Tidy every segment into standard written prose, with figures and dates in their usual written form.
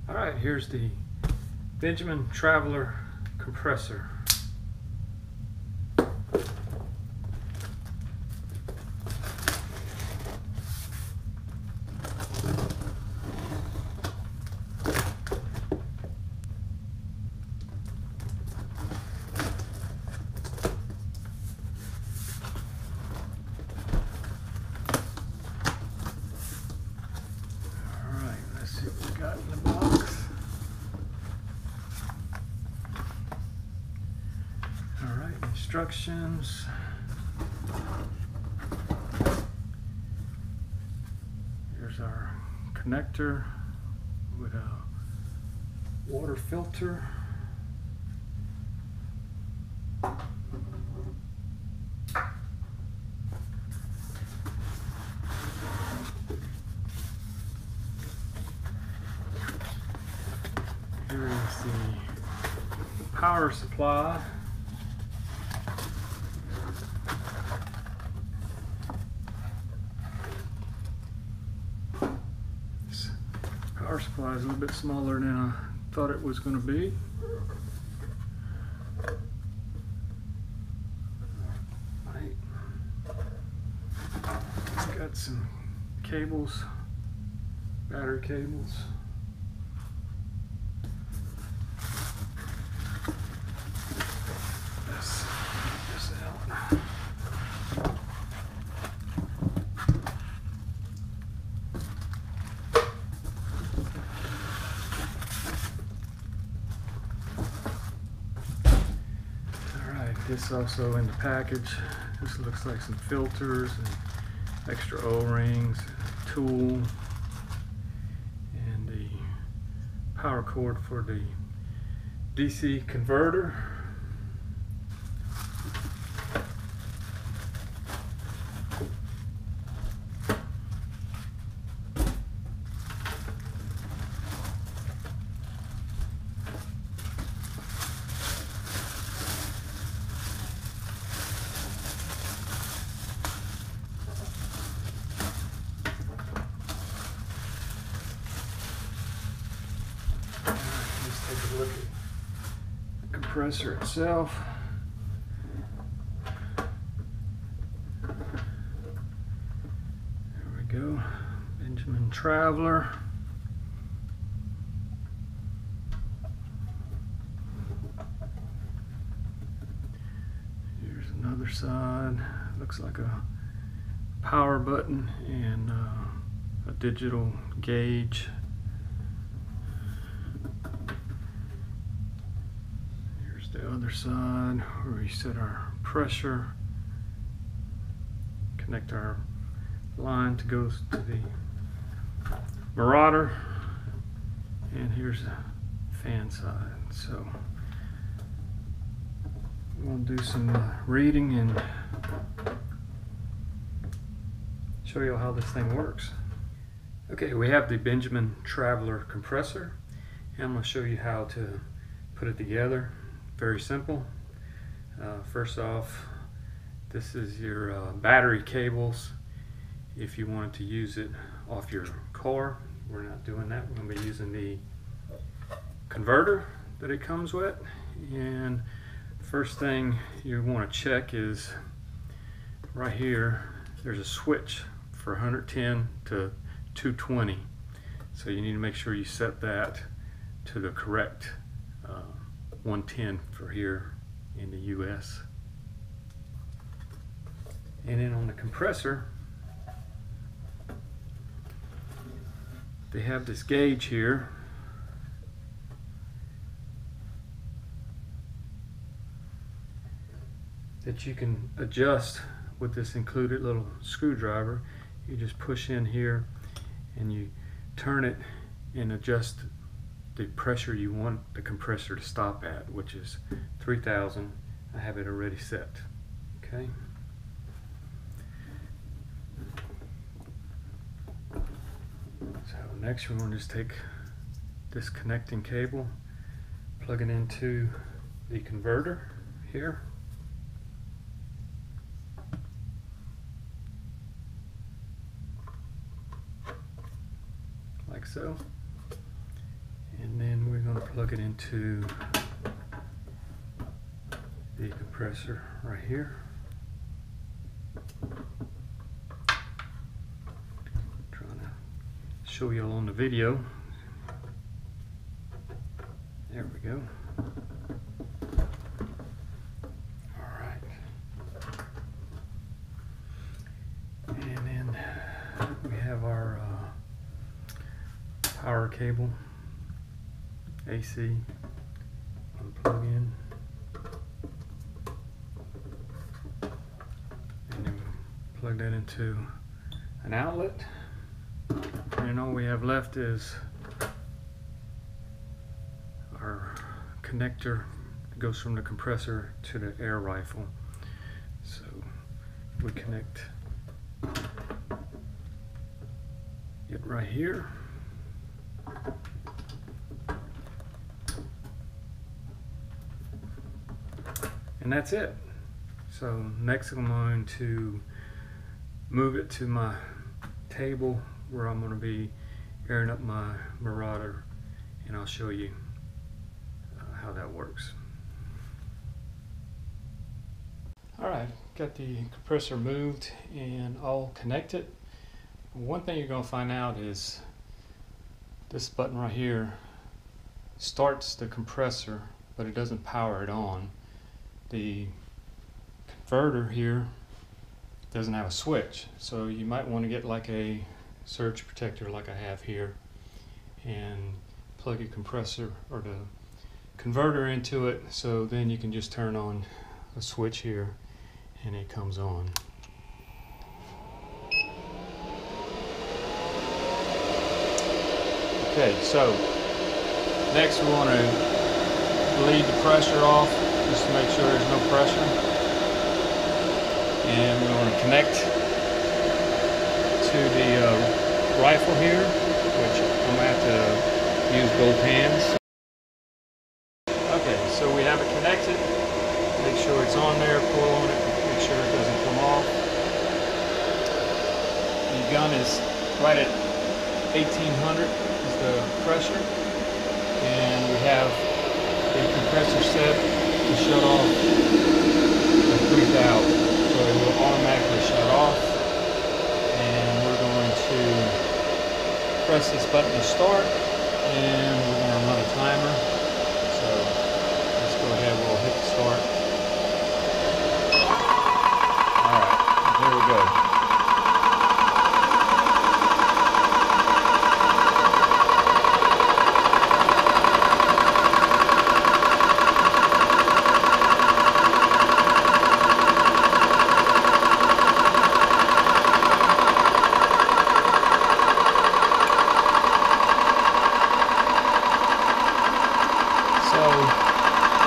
Alright, here's the Benjamin Traveler compressor. See what we got in the box. Alright, instructions. Here's our connector with a water filter. Here is the power supply. This power supply is a little bit smaller than I thought it was going to be. Got some cables, battery cables. This also in the package. This looks like some filters and extra O-rings, tool, and the power cord for the DC converter. Take a look at the compressor itself. There we go, Benjamin Traveler. Here's another side. Looks like a power button and a digital gauge. The other side where we set our pressure, connect our line to go to the Marauder, and here's the fan side. So we'll do some reading and show you how this thing works. Okay, we have the Benjamin Traveler compressor, and I'm going to show you how to put it together. Very simple. First off, this is your battery cables. If you wanted to use it off your car, we're not doing that. We're going to be using the converter that it comes with. And first thing you want to check is right here, there's a switch for 110 to 220. So you need to make sure you set that to the correct 110 for here in the US. And then on the compressor, they have this gauge here. That you can adjust with this included little screwdriver. You just push in here and you turn it and adjust the pressure you want the compressor to stop at, which is 3,000. I have it already set. Okay. So next we're going to just take this connecting cable, plug it into the converter here. Like so. And then we're going to plug it into the compressor right here. Trying to show you all on the video. There we go. All right. And then we have our power cable, AC, unplug in. And then plug that into an outlet. And all we have left is our connector that goes from the compressor to the air rifle. So we connect it right here. And that's it. So next I'm going to move it to my table where I'm going to be airing up my Marauder, and I'll show you how that works. Alright, got the compressor moved and all connected. One thing you're going to find out is this button right here starts the compressor, but it doesn't power it on. The converter here doesn't have a switch, so you might want to get like a surge protector like I have here and plug your compressor or the converter into it, so then you can just turn on a switch here and it comes on. Okay, so next we want to bleed the pressure off just to make sure there's no pressure, and we want to connect to the rifle here, which I'm going to have to use both hands. Okay, so we have it connected. Make sure it's on there, pull on it, make sure it doesn't come off. The gun is right at 1800 is the pressure, and we have the compressor set to shut off at 3000, so it will automatically shut off. And we're going to press this button to start, and we're going to run a timer. So let's go ahead, we'll hit the start. Alright, there we go.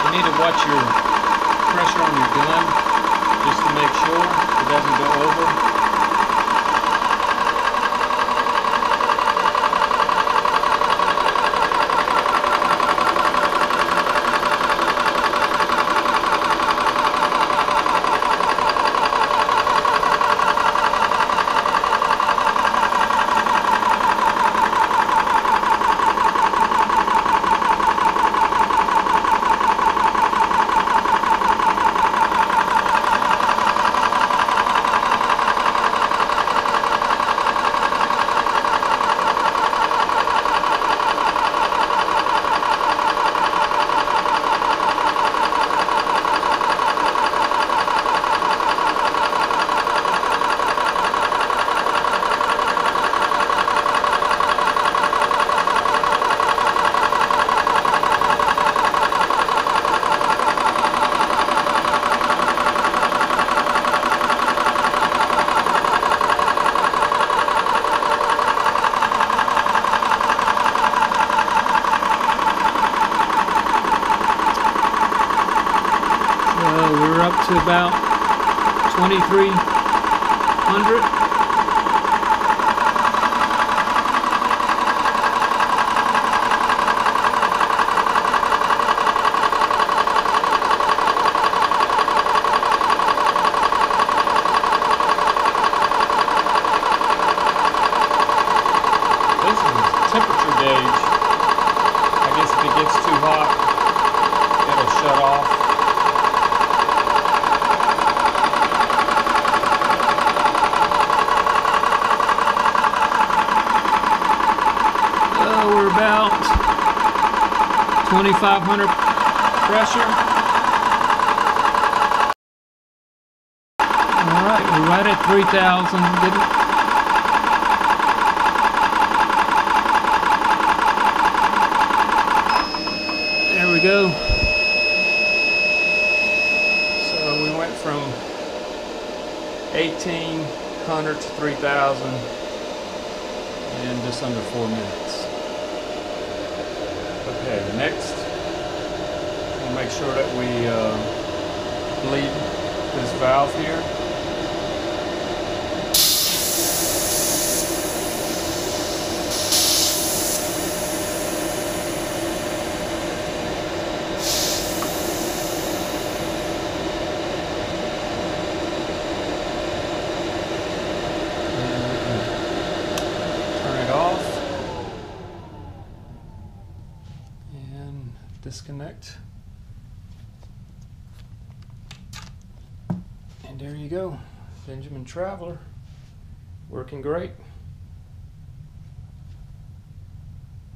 You need to watch your pressure on your gun just to make sure it doesn't go over. We're up to about 2300. This is a temperature gauge 2,500 pressure. All right, we're right at 3,000. There we go. So we went from 1,800 to 3,000 in just under 4 minutes. Okay, next, we'll make sure that we bleed this valve here. Disconnect, and there you go, Benjamin Traveler, working great.